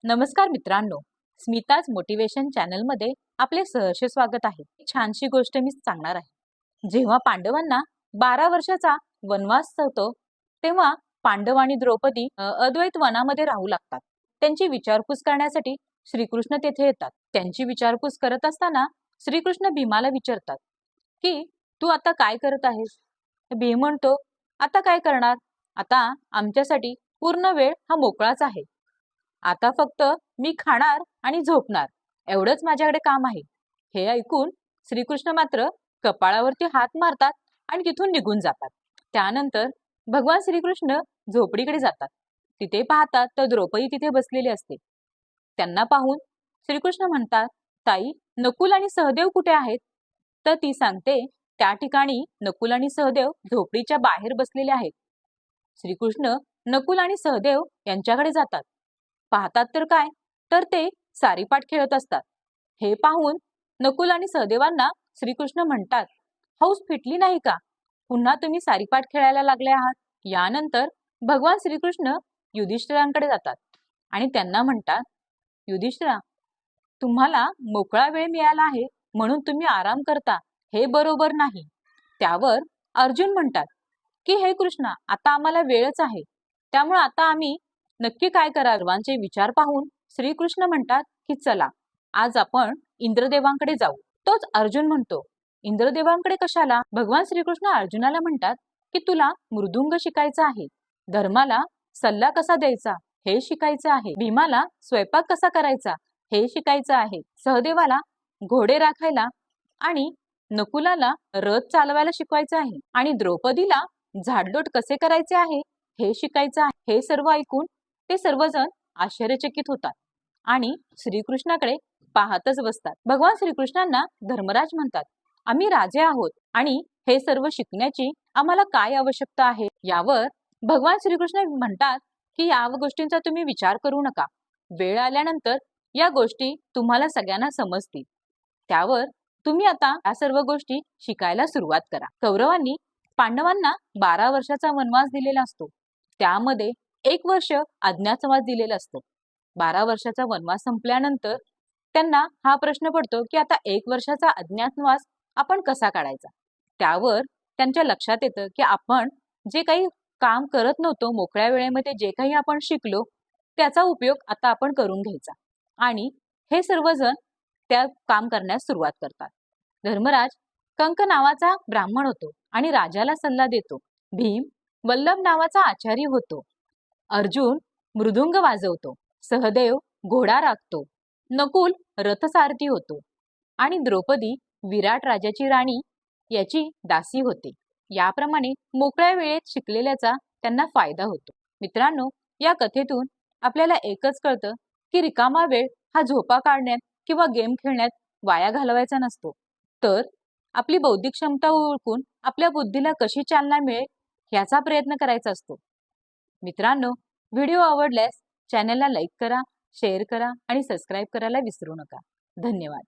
नमस्कार मित्रांनो, Smita's motivation channel मध्ये आपले सहर्ष स्वागत आहे। छानशी गोष्ट मी सांगणार आहे। जेव्हा पांडवांना 12 वर्षाचा वनवास होतो तेव्हा पांडव आणि द्रौपदी अद्वैत वनामध्ये राहू लागतात। त्यांची विचारपूस करण्यासाठी श्रीकृष्ण तेथे येतात। त्यांची विचारपूस करत असताना श्रीकृष्ण भीमाला विचारतात की तू आता काय करत आहेस? भीम म्हणतो, आता काय करणार, आता आमच्यासाठी पूर्ण वेळ हा मोकळाच आहे। आता फक्त मी खाणार आणि झोपणार एवढंच माझ्याकडे काम आहे। हे ऐकून श्रीकृष्ण मात्र कपाळावरती हात मारतात आणि तिथून निघून जातात। त्यानंतर भगवान श्रीकृष्ण झोपडीकडे जातात। तिथे पाहतात तर द्रौपदी तिथे बसलेली असते। त्यांना पाहून श्रीकृष्ण म्हणतात, ताई, नकुल आणि सहदेव कुठे आहेत? तर ती सांगते, त्या ठिकाणी नकुल आणि सहदेव झोपडीच्या बाहेर बसलेले आहेत। श्रीकृष्ण नकुल आणि सहदेव यांच्याकडे जातात। पाहतात तर काय, तर ते सारीपाट खेळत असतात। हे पाहून नकुल आणि सहदेवांना श्रीकृष्ण म्हणतात, हौस फिटली नाही का? पुन्हा तुम्ही सारीपाट खेळायला लागले आहात। यानंतर भगवान श्रीकृष्ण युधिष्ठिरांकडे जातात आणि त्यांना म्हणतात, युधिष्ठिरा, तुम्हाला मोकळा वेळ मिळाला आहे म्हणून तुम्ही आराम करता, हे बरोबर नाही। त्यावर अर्जुन म्हणतात की हे कृष्णा, आता आम्हाला वेळच आहे, त्यामुळे आता आम्ही नक्की काय करा? सर्वांचे विचार पाहून श्रीकृष्ण म्हणतात की चला, आज आपण इंद्रदेवांकडे जाऊ। तोच अर्जुन म्हणतो, इंद्रदेवांकडे कशाला? भगवान श्रीकृष्ण अर्जुनाला म्हणतात की तुला मृदुंग शिकायचा आहे, धर्माला सल्ला कसा द्यायचा हे शिकायचं आहे, भीमाला स्वयंपाक कसा करायचा हे शिकायचं आहे, सहदेवाला घोडे राखायला आणि नकुलाला रथ चालवायला शिकवायचं आहे, आणि द्रौपदीला झाडलोट कसे करायचे आहे हे शिकायचं आहे। हे सर्व ऐकून ते सर्वजण आश्चर्यचकित होतात आणि श्रीकृष्णाकडे पाहतच बसतात। भगवान श्रीकृष्णांना धर्मराज म्हणतात, आम्ही राजे आहोत आणि हे सर्व शिकण्याची आम्हाला काय आवश्यकता आहे? यावर भगवान श्रीकृष्ण म्हणतात की या गोष्टींचा तुम्ही विचार करू नका, वेळ आल्यानंतर या गोष्टी तुम्हाला सगळ्यांना समजतील, त्यावर तुम्ही आता या सर्व गोष्टी शिकायला सुरुवात करा। कौरवांनी पांडवांना 12 वर्षाचा वनवास दिलेला असतो, त्यामध्ये 1 वर्ष अज्ञातवास दिलेलं असतं। 12 वर्षाचा वनवास संपल्यानंतर त्यांना हा प्रश्न पडतो की आता 1 वर्षाचा अज्ञातवास आपण कसा काढायचा? त्यावर त्यांच्या लक्षात येतं की आपण जे काही काम करत नव्हतो, मोकळ्या वेळेमध्ये जे काही आपण शिकलो त्याचा उपयोग आता आपण करून घ्यायचा, आणि हे सर्वजण त्या काम करण्यास सुरुवात करतात। धर्मराज कंक नावाचा ब्राह्मण होतो आणि राजाला सल्ला देतो। भीम वल्लभ नावाचा आचारी होतो। अर्जुन मृदुंग वाजवतो, सहदेव घोडा राखतो, नकुल रथसारथी होतो आणि द्रौपदी विराट राजाची राणी याची दासी होते। याप्रमाणे मोकळ्या वेळेत शिकलेल्याचा त्यांना फायदा होतो। मित्रांनो, या कथेतून आपल्याला एकच कळतं की रिकामा वेळ हा झोपा काढण्यात किंवा गेम खेळण्यात वाया घालवायचा नसतो, तर आपली बौद्धिक क्षमता ओळखून आपल्या बुद्धीला कशी चालना मिळेल याचा प्रयत्न करायचा असतो। मित्रांनो, व्हिडिओ आवडल्यास चॅनलला लाईक करा, शेअर करा आणि सबस्क्राईब करायला विसरू नका। धन्यवाद।